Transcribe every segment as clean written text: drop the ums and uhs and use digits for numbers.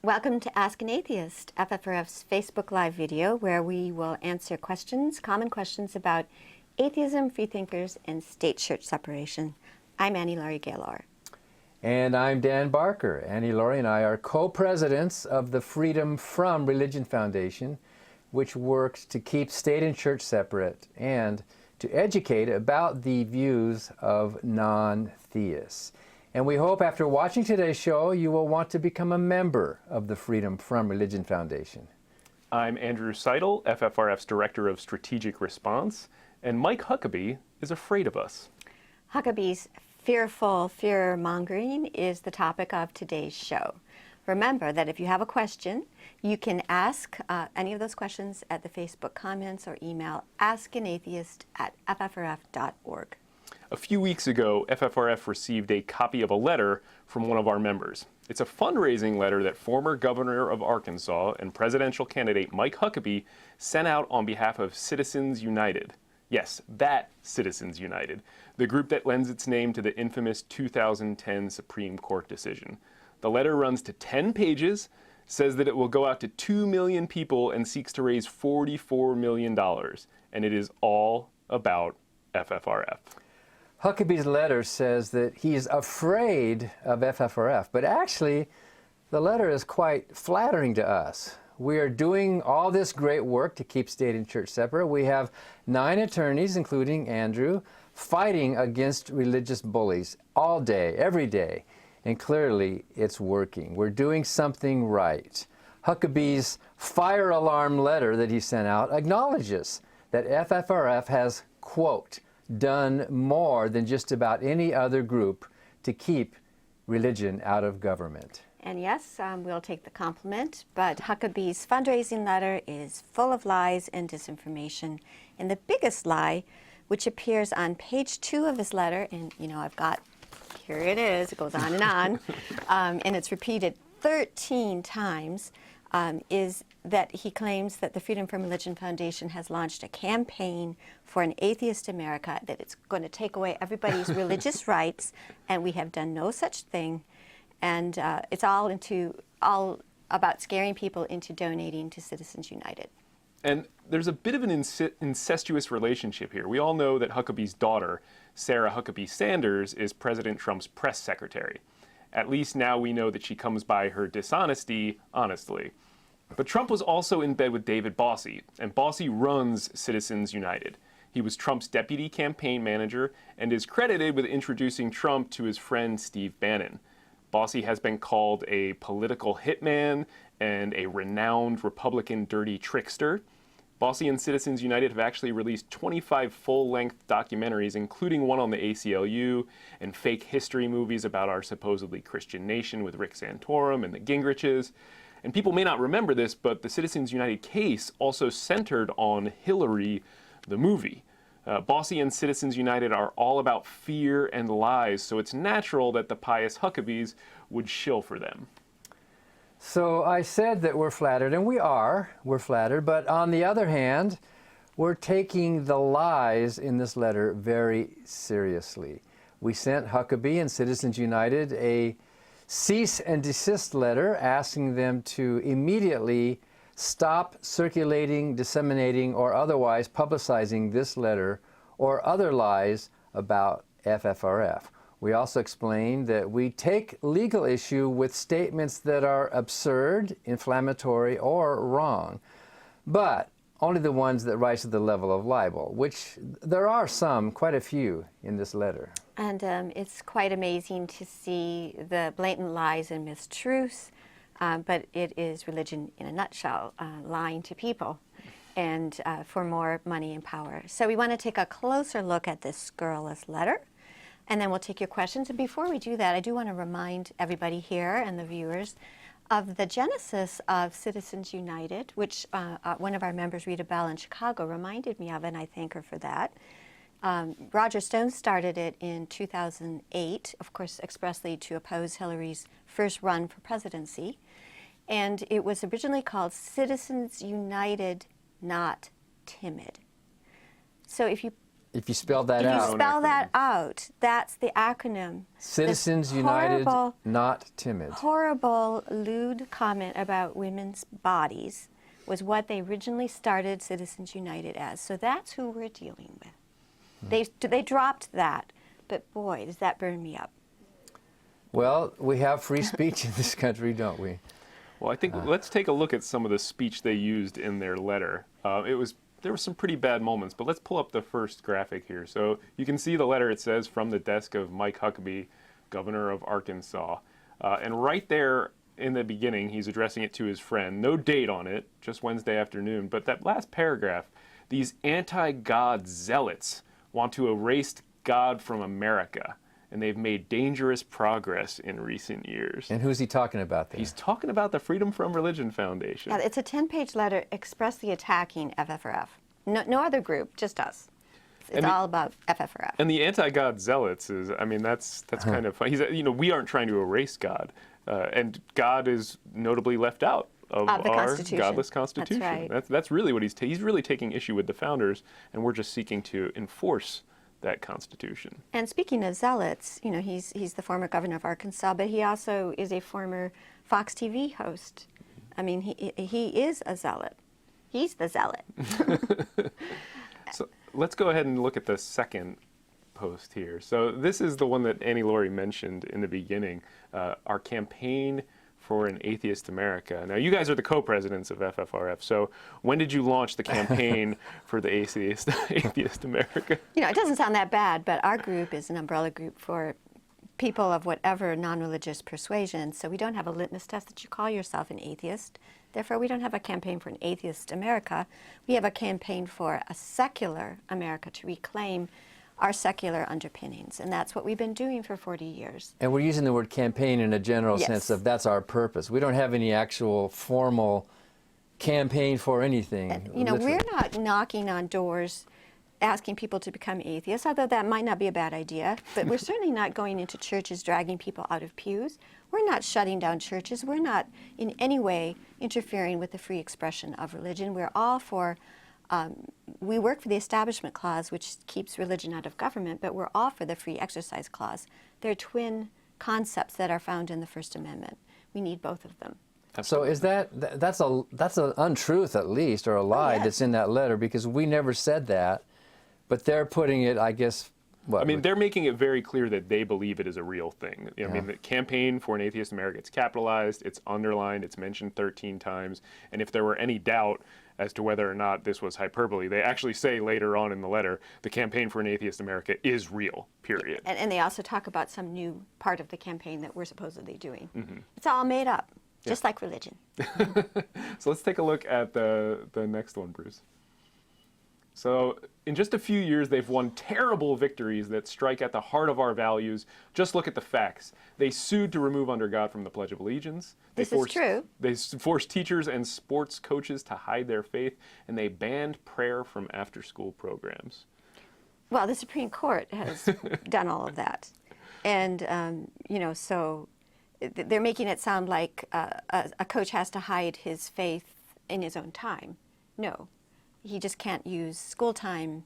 Welcome to Ask an Atheist, FFRF's Facebook Live video, where we will answer questions, common questions about atheism, freethinkers, and state-church separation. I'm Annie Laurie Gaylor. And I'm Dan Barker. Annie Laurie and I are co-presidents of the Freedom from Religion Foundation, which works to keep state and church separate and to educate about the views of non-theists. And we hope after watching today's show, you will want to become a member of the Freedom from Religion Foundation. I'm Andrew Seidel, FFRF's Director of Strategic Response, and Mike Huckabee is afraid of us. Huckabee's fearful fear-mongering is the topic of today's show. Remember that if you have a question, you can ask any of those questions at the Facebook comments or email askanatheist@ffrf.org. A few weeks ago, FFRF received a copy of a letter from one of our members. It's a fundraising letter that former governor of Arkansas and presidential candidate Mike Huckabee sent out on behalf of Citizens United. Yes, that Citizens United, the group that lends its name to the infamous 2010 Supreme Court decision. The letter runs to 10 pages, says that it will go out to 2 million people and seeks to raise $44 million. And it is all about FFRF. Huckabee's letter says that he's afraid of FFRF, but actually the letter is quite flattering to us. We are doing all this great work to keep state and church separate. We have 9 attorneys, including Andrew, fighting against religious bullies all day, every day. And clearly it's working. We're doing something right. Huckabee's fire alarm letter that he sent out acknowledges that FFRF has, quote, done more than just about any other group to keep religion out of government. And yes, we'll take the compliment, but Huckabee's fundraising letter is full of lies and disinformation. And the biggest lie, which appears on page 2 of his letter, and you know, here it is, it goes on, and it's repeated 13 times, is that he claims that the Freedom from Religion Foundation has launched a campaign for an atheist America, that it's going to take away everybody's religious rights, and we have done no such thing. And it's all about scaring people into donating to Citizens United. And there's a bit of an incestuous relationship here. We all know that Huckabee's daughter, Sarah Huckabee Sanders, is President Trump's press secretary. At least now we know that she comes by her dishonesty honestly. But Trump was also in bed with David Bossie, and Bossie runs Citizens United. He was Trump's deputy campaign manager and is credited with introducing Trump to his friend Steve Bannon. Bossie has been called a political hitman and a renowned Republican dirty trickster. Bossie and Citizens United have actually released 25 full-length documentaries, including one on the ACLU, and fake history movies about our supposedly Christian nation with Rick Santorum and the Gingriches. And people may not remember this, but the Citizens United case also centered on Hillary, the movie. Bossie and Citizens United are all about fear and lies, so it's natural that the pious Huckabees would shill for them. So I said that we're flattered, and we're flattered, but on the other hand, we're taking the lies in this letter very seriously. We sent Huckabee and Citizens United a cease and desist letter asking them to immediately stop circulating, disseminating, or otherwise publicizing this letter or other lies about FFRF. We also explained that we take legal issue with statements that are absurd, inflammatory, or wrong, but only the ones that rise to the level of libel, which there are some, quite a few, in this letter. And it's quite amazing to see the blatant lies and mistruths, but it is religion in a nutshell, lying to people and for more money and power. So we want to take a closer look at this scurrilous letter, and then we'll take your questions. And before we do that, I do want to remind everybody here and the viewers of the genesis of Citizens United, which one of our members, Rita Bell in Chicago, reminded me of, and I thank her for that. Roger Stone started it in 2008, of course expressly to oppose Hillary's first run for presidency. And it was originally called Citizens United, Not Timid. So if you If you spell that If you out. spell that out, that's the acronym. Citizens This United, horrible, not timid. horrible, lewd comment about women's bodies was what they originally started Citizens United as. So that's who we're dealing with. They dropped that, but boy, does that burn me up. Well, we have free speech in this country, don't we? Well, I think let's take a look at some of the speech they used in their letter. There were some pretty bad moments, but let's pull up the first graphic here. So you can see the letter. It says, from the desk of Mike Huckabee, governor of Arkansas. And right there in the beginning, he's addressing it to his friend. No date on it, just Wednesday afternoon. But that last paragraph, these anti-God zealots want to erase God from America, and they've made dangerous progress in recent years. And who's he talking about there? He's talking about the Freedom from Religion Foundation. Yeah, it's a 10-page letter expressly attacking FFRF. No other group, just us. It's all about FFRF. And the anti-God zealots is, I mean, that's kind of fun. He's, we aren't trying to erase God, and God is notably left out of the our Constitution. godless Constitution. That's right. That's really what he's really taking issue with the founders, and we're just seeking to enforce that Constitution. And speaking of zealots, he's the former governor of Arkansas, but he also is a former Fox TV host. I mean, he is a zealot. He's the zealot. So let's go ahead and look at the second post here. So this is the one that Annie Laurie mentioned in the beginning, our campaign for an atheist America. Now, you guys are the co-presidents of FFRF, so when did you launch the campaign for the atheist America? It doesn't sound that bad, but our group is an umbrella group for people of whatever non-religious persuasion, so we don't have a litmus test that you call yourself an atheist. Therefore, we don't have a campaign for an atheist America. We have a campaign for a secular America to reclaim our secular underpinnings, and that's what we've been doing for 40 years. And we're using the word campaign in a general sense of that's our purpose. We don't have any actual formal campaign for anything. We're not knocking on doors asking people to become atheists, although that might not be a bad idea, but we're certainly not going into churches dragging people out of pews. We're not shutting down churches. We're not in any way interfering with the free expression of religion. We're all for we work for the Establishment Clause, which keeps religion out of government, but we're all for the Free Exercise Clause. They're twin concepts that are found in the First Amendment. We need both of them. So is that's an untruth at least, or a lie that's in that letter, because we never said that, but they're putting it, I guess. What? I mean, they're making it very clear that they believe it is a real thing. I mean, the campaign for an atheist America, it's capitalized, it's underlined, it's mentioned 13 times, and if there were any doubt as to whether or not this was hyperbole, they actually say later on in the letter, the campaign for an atheist America is real, period. And they also talk about some new part of the campaign that we're supposedly doing. Mm-hmm. It's all made up, just like religion. So let's take a look at the next one, Bruce. So in just a few years, they've won terrible victories that strike at the heart of our values. Just look at the facts. They sued to remove under God from the Pledge of Allegiance. This is true. They forced teachers and sports coaches to hide their faith, and they banned prayer from after-school programs. Well, the Supreme Court has done all of that. And, so they're making it sound like a coach has to hide his faith in his own time. No. He just can't use school time,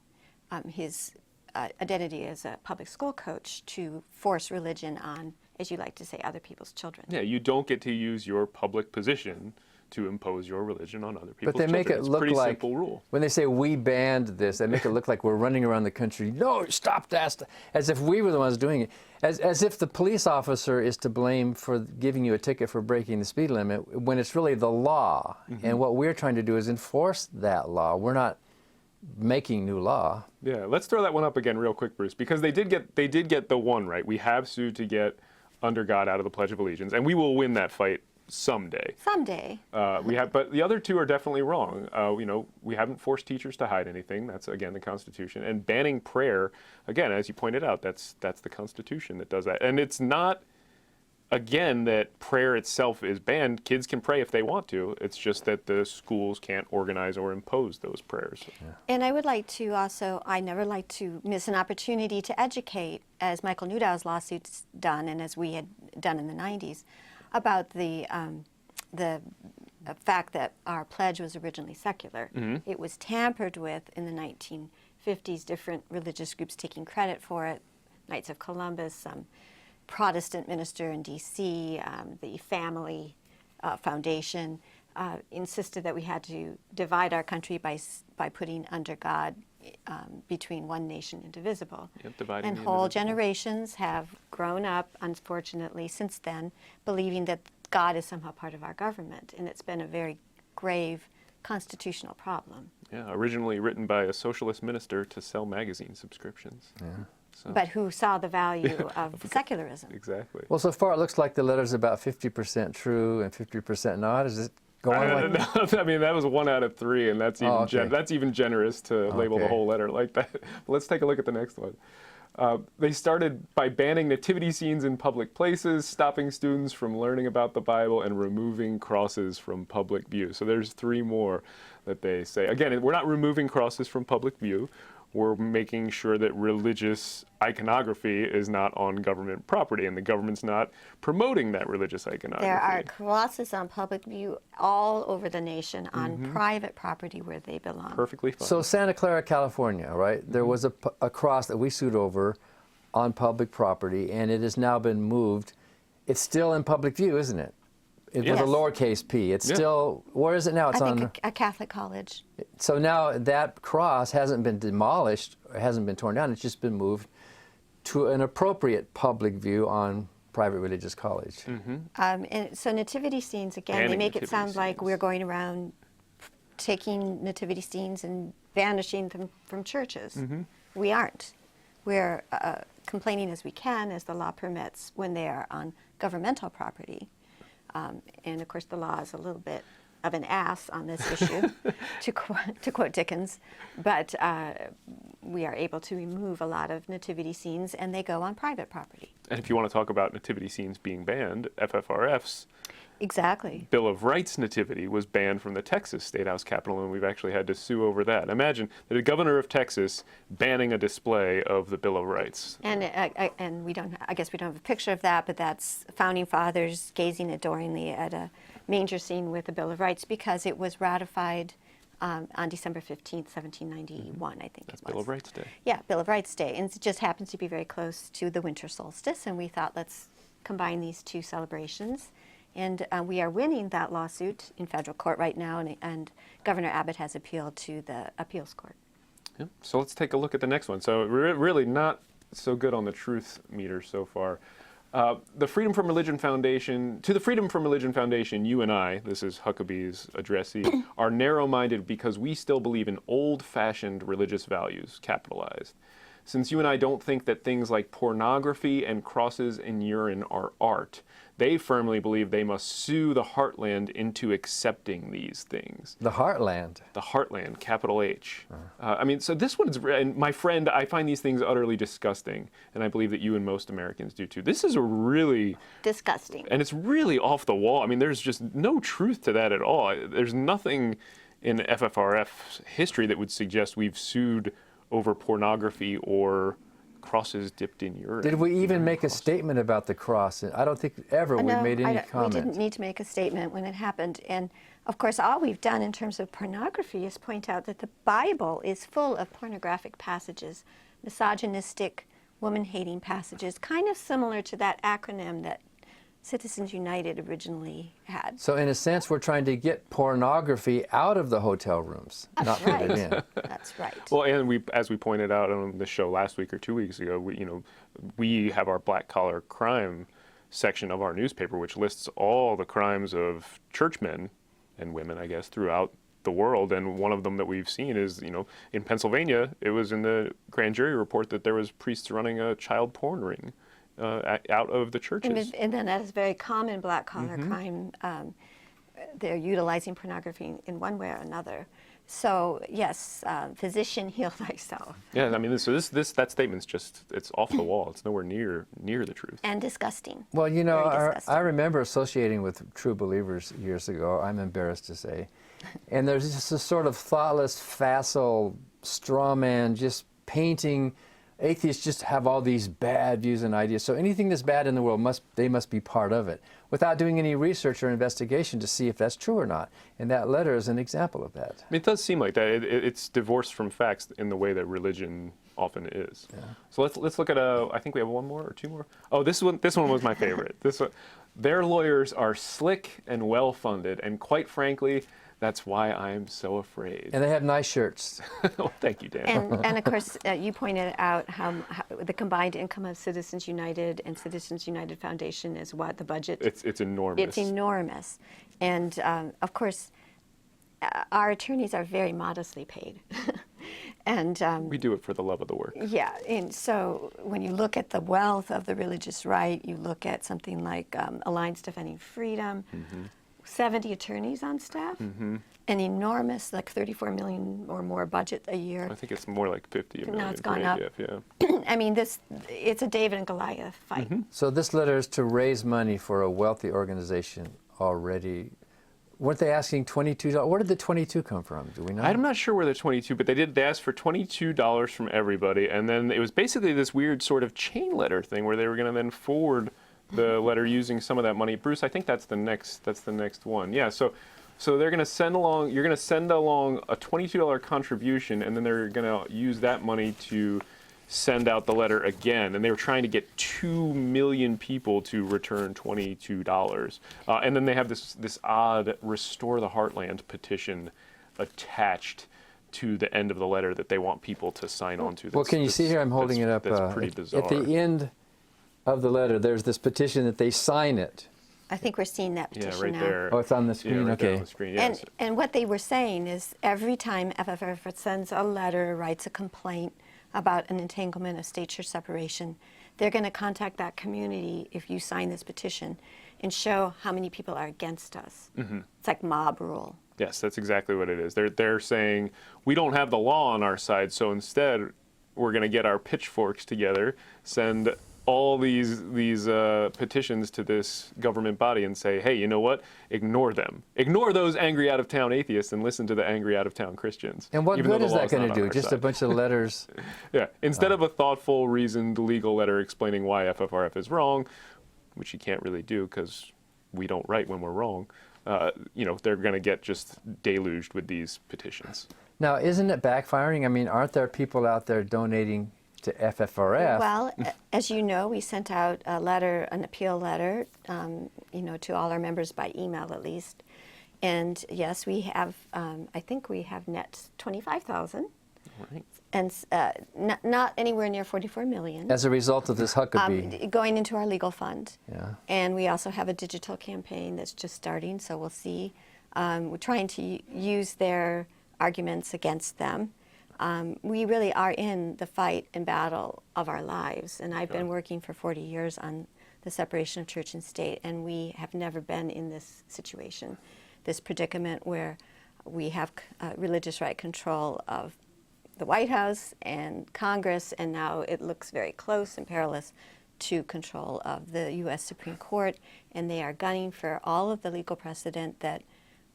his identity as a public school coach, to force religion on, as you like to say, other people's children. Yeah, you don't get to use your public position to impose your religion on other people's children. But they make it look like, like, simple rule. When they say we banned this, they make it look like we're running around the country, no, stop that, as if we were the ones doing it. As if the police officer is to blame for giving you a ticket for breaking the speed limit, when it's really the law. Mm-hmm. And what we're trying to do is enforce that law. We're not making new law. Yeah, let's throw that one up again real quick, Bruce, because they did get the one right. We have sued to get under God out of the Pledge of Allegiance, and we will win that fight someday. Someday. But the other two are definitely wrong. We haven't forced teachers to hide anything. That's, again, the Constitution. And banning prayer, again, as you pointed out, that's the Constitution that does that. And it's not, again, that prayer itself is banned. Kids can pray if they want to. It's just that the schools can't organize or impose those prayers. Yeah. And I would like to also, I never like to miss an opportunity to educate, as Michael Newdow's lawsuit's done and as we had done in the 90s, about the fact that our pledge was originally secular. Mm-hmm. It was tampered with in the 50s different religious groups taking credit for it. Knights of Columbus, some Protestant minister in D.C., the Family Foundation insisted that we had to divide our country by putting under God between one nation indivisible. Yep, dividing and the whole indivisible. generations have grown up, unfortunately, since then, believing that God is somehow part of our government. And it's been a very grave constitutional problem. Yeah, originally written by a socialist minister to sell magazine subscriptions. Yeah. So, But who saw the value of secularism. exactly. Well, so far it looks like the letter's about 50% true and 50% not. Is it going like I mean, that was 1 out of 3, and that's even okay. that's even generous to label the Okay. whole letter like that. Let's take a look at the next one. They started by banning nativity scenes in public places, stopping students from learning about the Bible, and removing crosses from public view. So there's 3 more that they say. Again, we're not removing crosses from public view. We're making sure that religious iconography is not on government property, and the government's not promoting that religious iconography. There are crosses on public view all over the nation on private property where they belong. Perfectly fine. So Santa Clara, California, right? There was a cross that we sued over on public property, and it has now been moved. It's still in public view, isn't it? It was Yes. a lowercase p. It's Yeah. still, where is it now? It's I on. think a Catholic college. So now that cross hasn't been demolished, or hasn't been torn down. It's just been moved to an appropriate public view on private religious college. And so nativity scenes, again, they Banning make it nativity sound like scenes. we're going around taking nativity scenes and banishing them from churches. We aren't. We're complaining as we can, as the law permits, when they are on governmental property. And of course, the law is a little bit of an ass on this issue, to quote Dickens. But we are able to remove a lot of nativity scenes, and they go on private property. And if you want to talk about nativity scenes being banned, FFRF's Exactly. Bill of Rights nativity was banned from the Texas State House Capitol, and we've actually had to sue over that. Imagine the governor of Texas banning a display of the Bill of Rights. And we don't. I guess we don't have a picture of that, but that's founding fathers gazing adoringly at a manger scene with the Bill of Rights because it was ratified on December 15th, 1791. I think That's it was. Bill of Rights Day. Yeah, Bill of Rights Day, and it just happens to be very close to the winter solstice, and we thought let's combine these 2 celebrations. And we are winning that lawsuit in federal court right now, and Governor Abbott has appealed to the appeals court. Yeah. So let's take a look at the next one. So we're really not so good on the truth meter so far. The Freedom from Religion Foundation, to the Freedom from Religion Foundation, you and I, this is Huckabee's addressee, are narrow-minded because we still believe in old-fashioned religious values, capitalized. Since you and I don't think that things like pornography and crosses and urine are art, they firmly believe they must sue the heartland into accepting these things. The Heartland. The heartland, capital H. I mean, so this one is, and my friend, I find these things utterly disgusting, and I believe that you and most Americans do too. This is a really, Disgusting. and it's really off the wall. I mean, there's just no truth to that at all. There's nothing in FFRF history that would suggest we've sued over pornography or crosses dipped in urine. Did we even make a statement about the cross? I don't think ever we No, made any we comment. didn't need to make a statement when it happened. And of course, all we've done in terms of pornography is point out that the Bible is full of pornographic passages, misogynistic, woman-hating passages, kind of similar to that acronym that Citizens United originally had. So in a sense, we're trying to get pornography out of the hotel rooms, not put it in. That's right. Well, and we, as we pointed out on the show last week or 2 weeks ago, we have our black collar crime section of our newspaper, which lists all the crimes of churchmen and women, I guess, throughout the world. And one of them that we've seen is, in Pennsylvania, it was in the grand jury report that there was priests running a child porn ring out of the churches. And then that is very common black collar crime. They're utilizing pornography in one way or another. So yes, physician, heal thyself. Yeah, I mean, that statement's just, it's off the wall. It's nowhere near the truth. And disgusting. Well, Very disgusting. I remember associating with True Believers years ago, I'm embarrassed to say. And there's just a sort of thoughtless, facile straw man just painting atheists just have all these bad views and ideas. So anything that's bad in the world, they must be part of it, without doing any research or investigation to see if that's true or not. And that letter is an example of that. It does seem like that. It's divorced from facts in the way that religion often is. Yeah. So let's look at I think we have one more or two more. Oh, this one was my favorite. This one, their lawyers are slick and well funded, and quite frankly, that's why I'm so afraid. And they have nice shirts. Well, thank you, Dan. And of course, you pointed out how the combined income of Citizens United and Citizens United Foundation is what the budget. It's enormous. It's enormous, and of course, our attorneys are very modestly paid, and we do it for the love of the work. yeah. And so when you look at the wealth of the religious right, you look at something like Alliance Defending Freedom. 70 attorneys on staff, an enormous, like 34 million or more budget a year. I think it's more like 50 million. Now it's gone up. Yeah. I mean, it's a David and Goliath fight. So this letter is to raise money for a wealthy organization already. Weren't they asking $22? Where did the 22 come from? Do we know? I'm not sure where the 22, but they asked for $22 from everybody, and then it was basically this weird sort of chain letter thing where they were going to then forward the letter using some of that money. Bruce, I think that's the next one. Yeah, so they're going to send along, you're going to send along a $22 contribution, and then they're going to use that money to send out the letter again. And they were trying to get 2 million people to return $22. And then they have this odd Restore the Heartland petition attached to the end of the letter that they want people to sign on to. Well, can you see here? I'm holding it up. That's pretty bizarre. At the end of the letter, there's this petition that they sign it. I think we're seeing that petition Yeah, right now. there. Oh, it's on the screen? Yeah, right there Okay. on the screen. Yeah, And what they were saying is every time FFRF sends a letter, writes a complaint about an entanglement of state-church separation, they're going to contact that community if you sign this petition and show how many people are against us. It's like mob rule. Yes, that's exactly what it is. They're saying, we don't have the law on our side, so instead we're going to get our pitchforks together, send all these petitions to this government body and say, hey, you know what? Ignore them. Ignore those angry out-of-town atheists and listen to the angry out-of-town Christians. And what even though good the is that law's going not to on do? our Just a side. bunch of letters? Yeah. Instead of a thoughtful, reasoned legal letter explaining why FFRF is wrong, which you can't really do because we don't write when we're wrong, they're going to get just deluged with these petitions. Now, isn't it backfiring? I mean, aren't there people out there donating to FFRF? Well, as you know, we sent out a letter, an appeal letter, to all our members by email at least. And yes, we have, I think we have net 25,000. Right. And not anywhere near 44 million. As a result of this Huckabee. Going into our legal fund. Yeah. And we also have a digital campaign that's just starting, so we'll see. We're trying to use their arguments against them. We really are in the fight and battle of our lives, and I've been working for 40 years on the separation of church and state, and we have never been in this situation, this predicament where we have religious right control of the White House and Congress, and now it looks very close and perilous to control of the U.S. Supreme Court, and they are gunning for all of the legal precedent that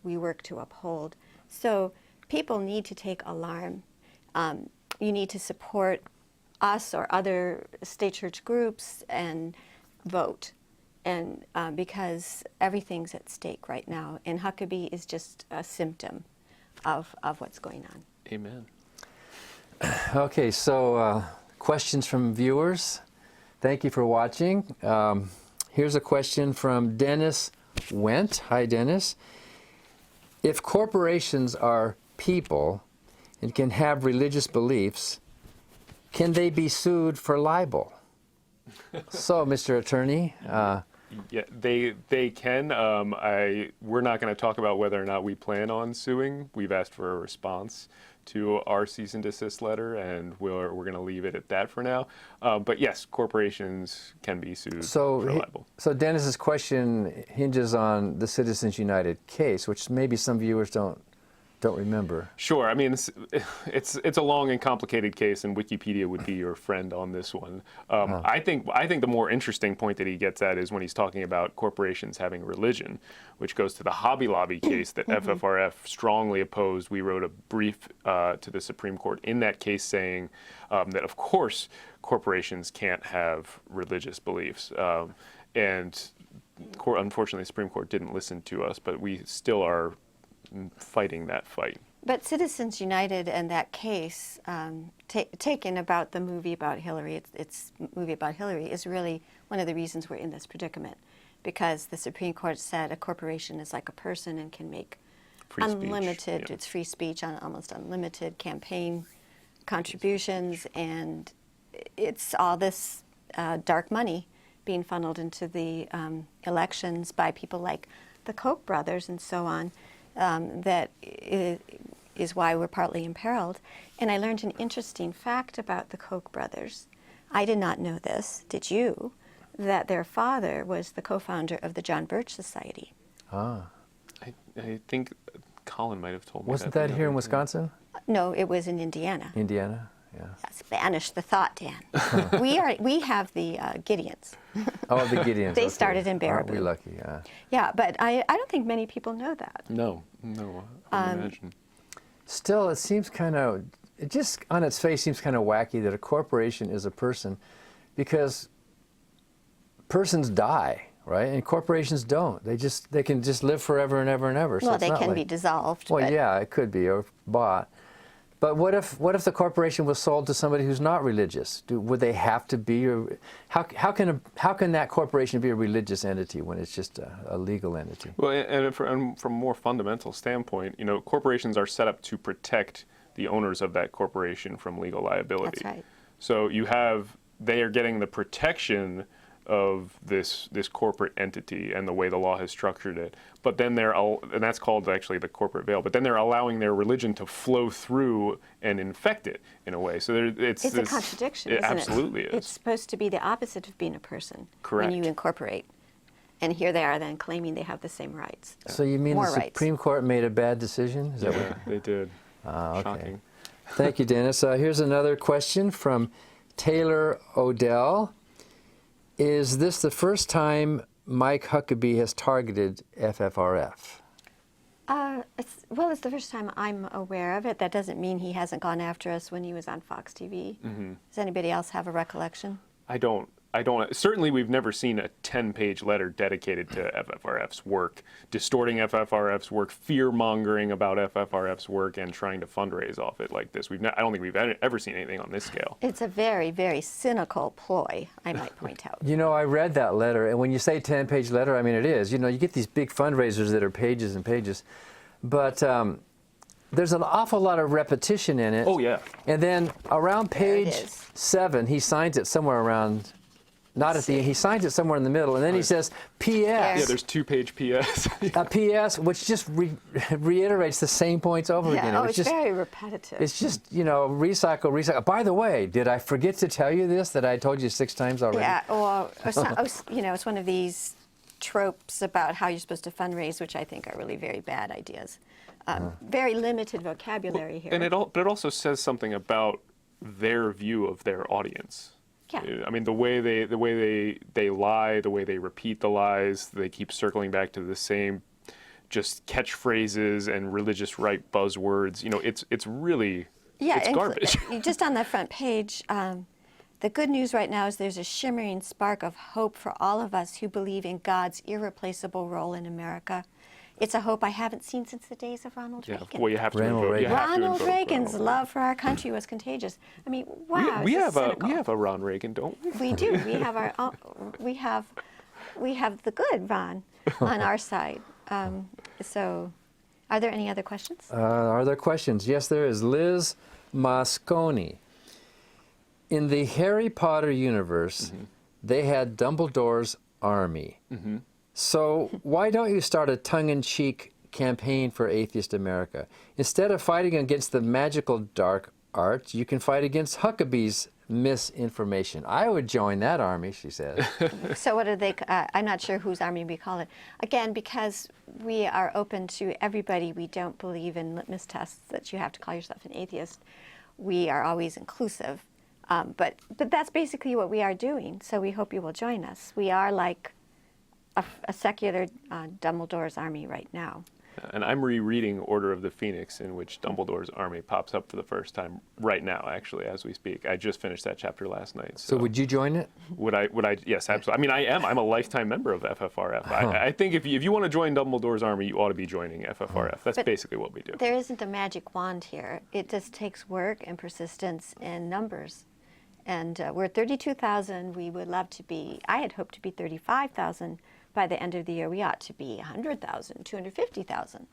we work to uphold. So people need to take alarm. You need to support us or other state church groups and vote, and because everything's at stake right now, and Huckabee is just a symptom of what's going on. Amen. Okay, so questions from viewers. Thank you for watching. Here's a question from Dennis Wendt. Hi, Dennis. If corporations are people and can have religious beliefs, can they be sued for libel? So, Mr. Attorney. Yeah, they can. We're not going to talk about whether or not we plan on suing. We've asked for a response to our cease and desist letter, and we're going to leave it at that for now. But yes, corporations can be sued for libel. So Dennis's question hinges on the Citizens United case, which maybe some viewers don't don't remember. Sure. I mean, it's a long and complicated case, and Wikipedia would be your friend on this one. I think the more interesting point that he gets at is when he's talking about corporations having religion, which goes to the Hobby Lobby case that FFRF strongly opposed. We wrote a brief to the Supreme Court in that case saying that, of course, corporations can't have religious beliefs, and unfortunately, the Supreme Court didn't listen to us, but we still are fighting that fight. But Citizens United and that case taken about the movie about Hillary, it's movie about Hillary, is really one of the reasons we're in this predicament, because the Supreme Court said a corporation is like a person and can make Free speech, unlimited, yeah. it's free speech, almost unlimited campaign contributions, and it's all this dark money being funneled into the elections by people like the Koch brothers and so on, that is why we're partly imperiled. And I learned an interesting fact about the Koch brothers. I did not know this, did you? That their father was the co-founder of the John Birch Society. Ah. I think Colin might have told me. Wasn't that here in Wisconsin? No, it was in Indiana. Indiana? Yeah. Yes, banish the thought, Dan. We have the Gideons. Oh, the Gideons. They okay. started in Aren't we Baraboo. lucky? Yeah. Yeah, but I don't think many people know that. No, I imagine. Still, it seems it just on its face seems kind of wacky that a corporation is a person, because persons die, right? And corporations don't. They can just live forever and ever and ever. So Well, it's they not can like, be dissolved. Well, but yeah, it could be, or bought. But what if the corporation was sold to somebody who's not religious? Would they have to be? Or how can that corporation be a religious entity when it's just a legal entity? Well, and from a more fundamental standpoint, corporations are set up to protect the owners of that corporation from legal liability. That's right. So they are getting the protection of this corporate entity and the way the law has structured it. But then and that's called actually the corporate veil. But then they're allowing their religion to flow through and infect it in a way. So it's a contradiction, isn't it? Absolutely is. It's supposed to be the opposite of being a person. Correct. When you incorporate. And here they are then claiming they have the same rights. So you mean More the Supreme Court made a bad decision? Is that Yeah, they did. Okay. Shocking. Thank you, Dennis. Here's another question from Taylor Odell. Is this the first time Mike Huckabee has targeted FFRF? It's the first time I'm aware of it. That doesn't mean he hasn't gone after us when he was on Fox TV. Mm-hmm. Does anybody else have a recollection? I don't. Certainly, we've never seen a 10-page letter dedicated to FFRF's work, distorting FFRF's work, fear-mongering about FFRF's work, and trying to fundraise off it like this. I don't think we've ever seen anything on this scale. It's a very, very cynical ploy, I might point out. I read that letter, and when you say 10-page letter, I mean it is. You get these big fundraisers that are pages and pages, but there's an awful lot of repetition in it. Oh, yeah. And then around page is. 7, he signs it somewhere around. Not at the end. He signs it somewhere in the middle, and then he says, P.S. Yeah, there's 2-page P.S. A P.S., which just reiterates the same points over again. It's very repetitive. It's just, recycle. By the way, did I forget to tell you this, that I told you 6 times already? Yeah, or it's one of these tropes about how you're supposed to fundraise, which I think are really very bad ideas. Very limited vocabulary here. And it also says something about their view of their audience. Yeah. I mean, the way they lie, the way they repeat the lies, they keep circling back to the same just catchphrases and religious right buzzwords. It's really it's garbage. Just on that front page, the good news right now is there's a shimmering spark of hope for all of us who believe in God's irreplaceable role in America. It's a hope I haven't seen since the days of Ronald Reagan. Well, you have to Ronald invoke. Reagan. Ronald Reagan's love for our country was contagious. I mean, wow. We it's have cynical. a Ron Reagan, don't we? We do. We have we have the good Ron on our side. So, are there any other questions? Are there questions? Yes, there is. Liz Mosconi. In the Harry Potter universe, they had Dumbledore's army. Mm-hmm. So why don't you start a tongue-in-cheek campaign for Atheist America? Instead of fighting against the magical dark arts, you can fight against Huckabee's misinformation. I would join that army, she says. So what do they, I'm not sure whose army we call it. Again, because we are open to everybody, we don't believe in litmus tests that you have to call yourself an atheist. We are always inclusive. But that's basically what we are doing, so we hope you will join us. We are like a secular Dumbledore's army right now. And I'm rereading Order of the Phoenix, in which Dumbledore's army pops up for the first time right now, actually, as we speak. I just finished that chapter last night. So would you join it? Would I? Yes, absolutely. I mean, I am. I'm a lifetime member of FFRF. I think if you want to join Dumbledore's army, you ought to be joining FFRF. That's basically what we do. There isn't a magic wand here. It just takes work and persistence and numbers. And we're 32,000. We would love to be, I had hoped to be 35,000. By the end of the year, we ought to be 100,000, 250,000.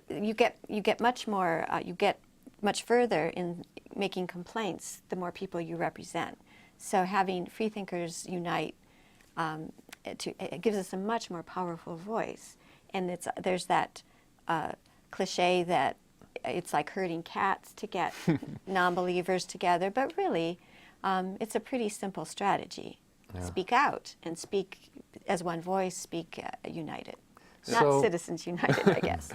You get much more, you get much further in making complaints the more people you represent. So having freethinkers unite, it gives us a much more powerful voice. And there's that cliche that it's like herding cats to get non-believers together, but really, it's a pretty simple strategy. Yeah. Speak out and speak as one voice, speak united. Not citizens united, I guess.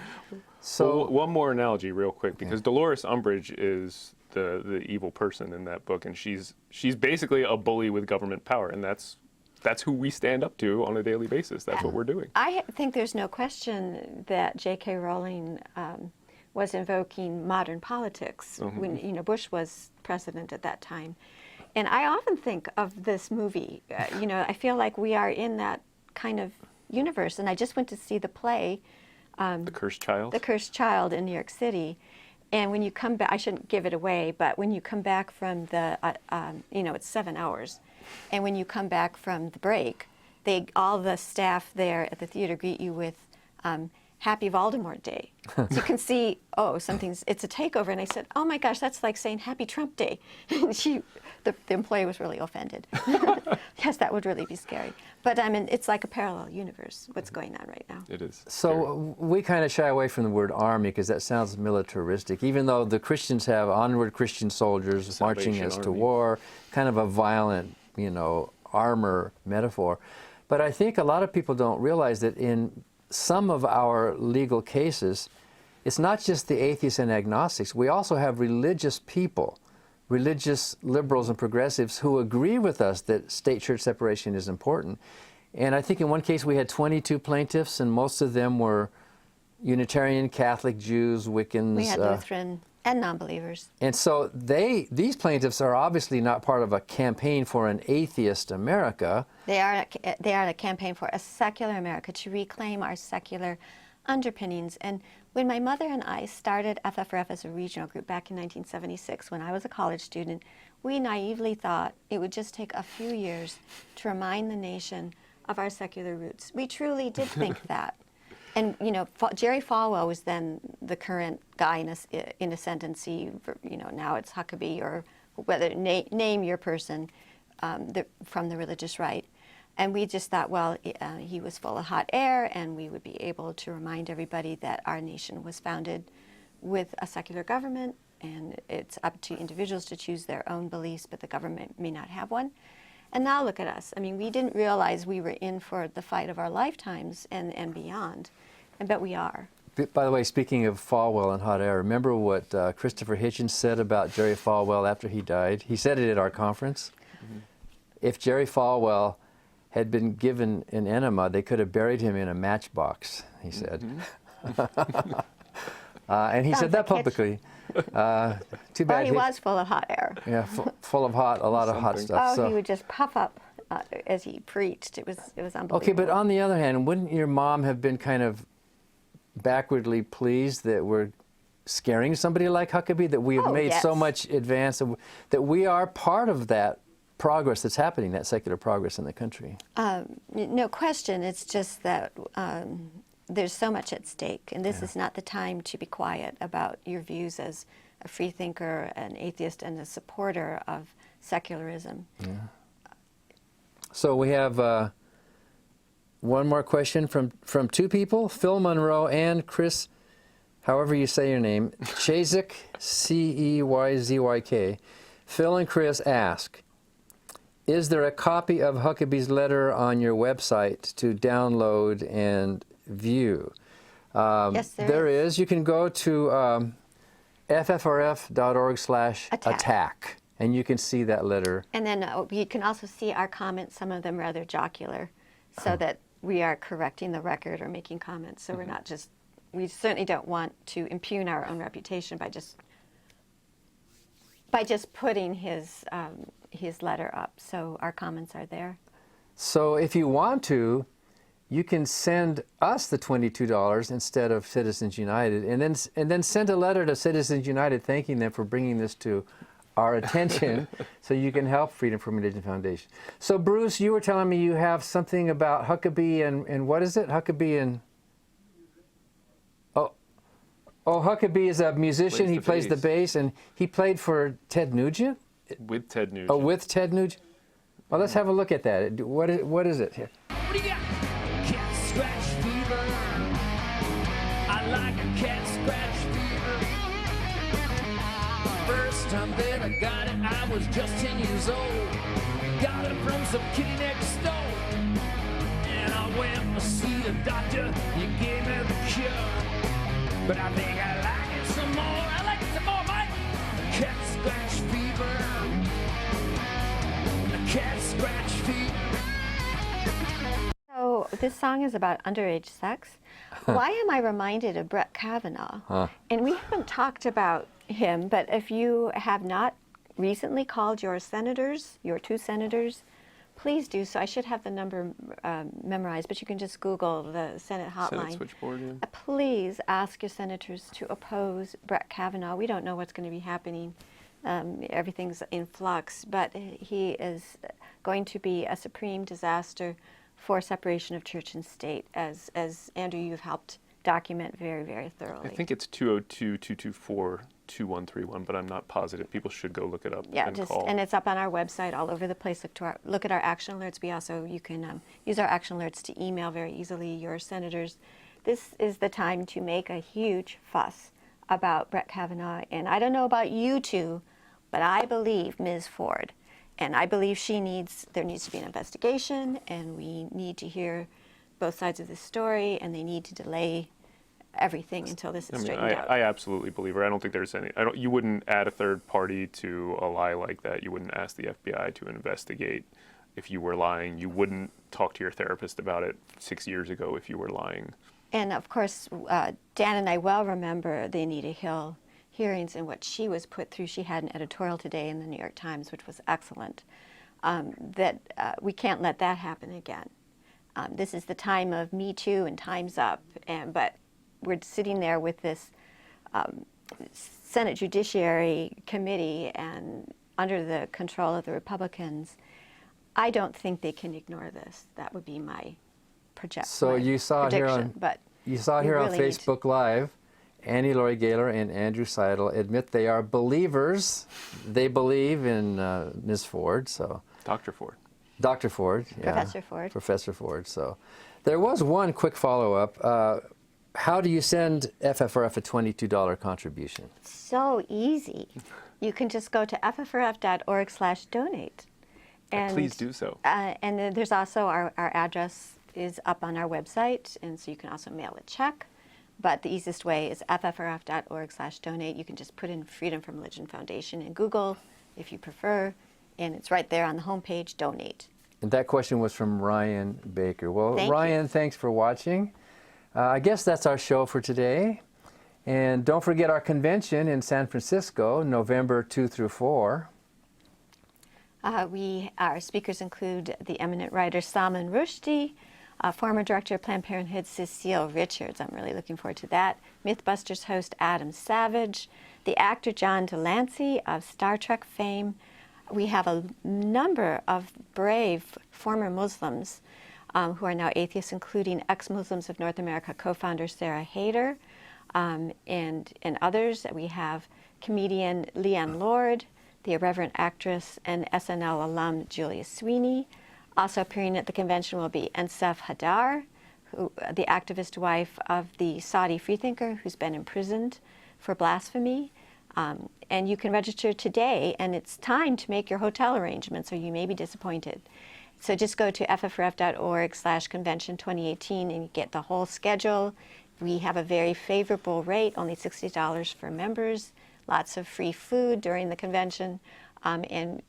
So well, one more analogy real quick, because Dolores Umbridge is the evil person in that book, and she's basically a bully with government power, and that's who we stand up to on a daily basis. That's what we're doing. I think there's no question that J.K. Rowling was invoking modern politics when Bush was president at that time. And I often think of this movie, I feel like we are in that kind of universe. And I just went to see the play, The Cursed Child. The Cursed Child in New York City. And when you come back, I shouldn't give it away, but when you come back from the, it's 7 hours. And when you come back from the break, all the staff there at the theater greet you with, Happy Voldemort Day. So you can see, it's a takeover. And I said, oh my gosh, that's like saying Happy Trump Day. And the employee was really offended. Yes, that would really be scary. But I mean, it's like a parallel universe, what's going on right now. It is. So we kind of shy away from the word army because that sounds militaristic, even though the Christians have onward Christian soldiers marching us to war, kind of a violent, armor metaphor. But I think a lot of people don't realize that in some of our legal cases, it's not just the atheists and agnostics. We also have religious people, religious liberals and progressives who agree with us that state-church separation is important. And I think in one case we had 22 plaintiffs, and most of them were Unitarian, Catholic, Jews, Wiccans. We had Lutheran and non-believers. And so these plaintiffs are obviously not part of a campaign for an atheist America. They are a campaign for a secular America, to reclaim our secular underpinnings. And when my mother and I started FFRF as a regional group back in 1976, when I was a college student, we naively thought it would just take a few years to remind the nation of our secular roots. We truly did think that. And, Jerry Falwell was then the current guy in ascendancy. Now it's Huckabee, or whether name your person from the religious right. And we just thought, well, he was full of hot air, and we would be able to remind everybody that our nation was founded with a secular government, and it's up to individuals to choose their own beliefs, but the government may not have one. And now look at us. I mean, we didn't realize we were in for the fight of our lifetimes and beyond, but we are. By the way, speaking of Falwell and hot air, remember what Christopher Hitchens said about Jerry Falwell after he died? He said it at our conference. Mm-hmm. If Jerry Falwell had been given an enema, they could have buried him in a matchbox, he said. Mm-hmm. And he said that publicly. Too bad. Well, he was full of hot air. Yeah, full of a lot of hot stuff. Oh, he would just puff up as he preached. It was unbelievable. Okay, but on the other hand, wouldn't your mom have been kind of backwardly pleased that we're scaring somebody like Huckabee, that we have made so much advance, that we are part of that progress that's happening, that secular progress in the country? No question. It's just that there's so much at stake, and this is not the time to be quiet about your views as a freethinker, an atheist, and a supporter of secularism. Yeah. So we have one more question from two people, Phil Monroe and Chris, however you say your name, Chayzyk, Ceyzyk. Phil and Chris ask, is there a copy of Huckabee's letter on your website to download and view? Yes, there is. You can go to ffrf.org/attack, and you can see that letter. And then you can also see our comments, some of them rather jocular, so that we are correcting the record or making comments. So we're not just, we certainly don't want to impugn our own reputation by just putting his letter up. So our comments are there. So if you want to, you can send us the $22 instead of Citizens United, and then send a letter to Citizens United thanking them for bringing this to our attention, so you can help Freedom from Religion Foundation. So Bruce, you were telling me you have something about Huckabee and what is it? Huckabee and Huckabee is a musician. He plays the bass, and he played for Ted Nugent. With Ted Nugent. Oh, with Ted Nugent. Well, let's have a look at that. What is it here? What do you got? Cat scratch fever. I like a cat scratch fever. First time that I got it, I was just 10 years old. Got it from some kitty next door. And I went to see the doctor. He gave me the cure. But I think I like it some more. I like it some more, Mike. Cat scratch fever. Cat scratch fever. So this song is about underage sex. Why am I reminded of Brett Kavanaugh? And we haven't talked about him, but if you have not recently called your senators, your 2 senators, please do so. I should have the number memorized, but you can just Google the Senate hotline. Senate switchboard, yeah. Please ask your senators to oppose Brett Kavanaugh. We don't know what's going to be happening. Everything's in flux, but he is going to be a supreme disaster for separation of church and state, as Andrew, you've helped document very, very thoroughly. I think it's 202-224-2131, but I'm not positive. People should go look it up and call. And it's up on our website all over the place. Look at our action alerts. You can use our action alerts to email very easily your senators. This is the time to make a huge fuss about Brett Kavanaugh. And I don't know about you two, but I believe Ms. Ford. And I believe there needs to be an investigation, and we need to hear both sides of the story, and they need to delay everything until this is straightened out. I absolutely believe her. I don't think there's any. You wouldn't add a third party to a lie like that. You wouldn't ask the FBI to investigate if you were lying. You wouldn't talk to your therapist about it 6 years ago if you were lying. And of course, Dan and I well remember the Anita Hill hearings and what she was put through. She had an editorial today in the New York Times, which was excellent. We can't let that happen again. This is the time of Me Too and Time's Up, but we're sitting there with this Senate Judiciary Committee and under the control of the Republicans. I don't think they can ignore this. That would be my projection. So you saw here on Facebook Live, Annie Laurie Gaylor and Andrew Seidel admit they are believers. They believe in Ms. Ford. So Dr. Ford. Dr. Ford, yeah. Professor Ford. Professor Ford. So there was one quick follow-up. How do you send FFRF a $22 contribution? So easy. You can just go to ffrf.org/donate. And please do so. And then there's also our address is up on our website, and so you can also mail a check. But the easiest way is ffrf.org/donate. You can just put in Freedom from Religion Foundation in Google if you prefer, and it's right there on the homepage, donate. And that question was from Ryan Baker. Well, Ryan, thanks for watching. I guess that's our show for today. And don't forget our convention in San Francisco, November 2 through 4. Our speakers include the eminent writer Salman Rushdie, former director of Planned Parenthood Cecile Richards. I'm really looking forward to that. Mythbusters host Adam Savage, the actor John Delancey of Star Trek fame. We have a number of brave former Muslims who are now atheists, including ex-Muslims of North America co-founder Sarah Haider and others. We have comedian Leanne Lord, the irreverent actress and SNL alum Julia Sweeney. Also appearing at the convention will be Ensaf Hadar, the activist wife of the Saudi freethinker who's been imprisoned for blasphemy. And you can register today, and it's time to make your hotel arrangements, or you may be disappointed. So just go to ffrf.org/convention 2018 and you get the whole schedule. We have a very favorable rate, only $60 for members, lots of free food during the convention, and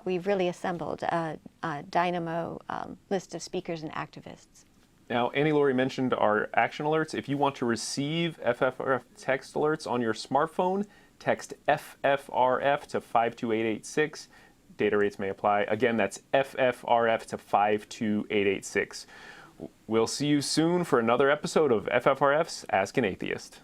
we've really assembled a dynamo list of speakers and activists. Now, Annie Laurie mentioned our action alerts. If you want to receive FFRF text alerts on your smartphone, text FFRF to 52886. Data rates may apply. Again, that's FFRF to 52886. We'll see you soon for another episode of FFRF's Ask an Atheist.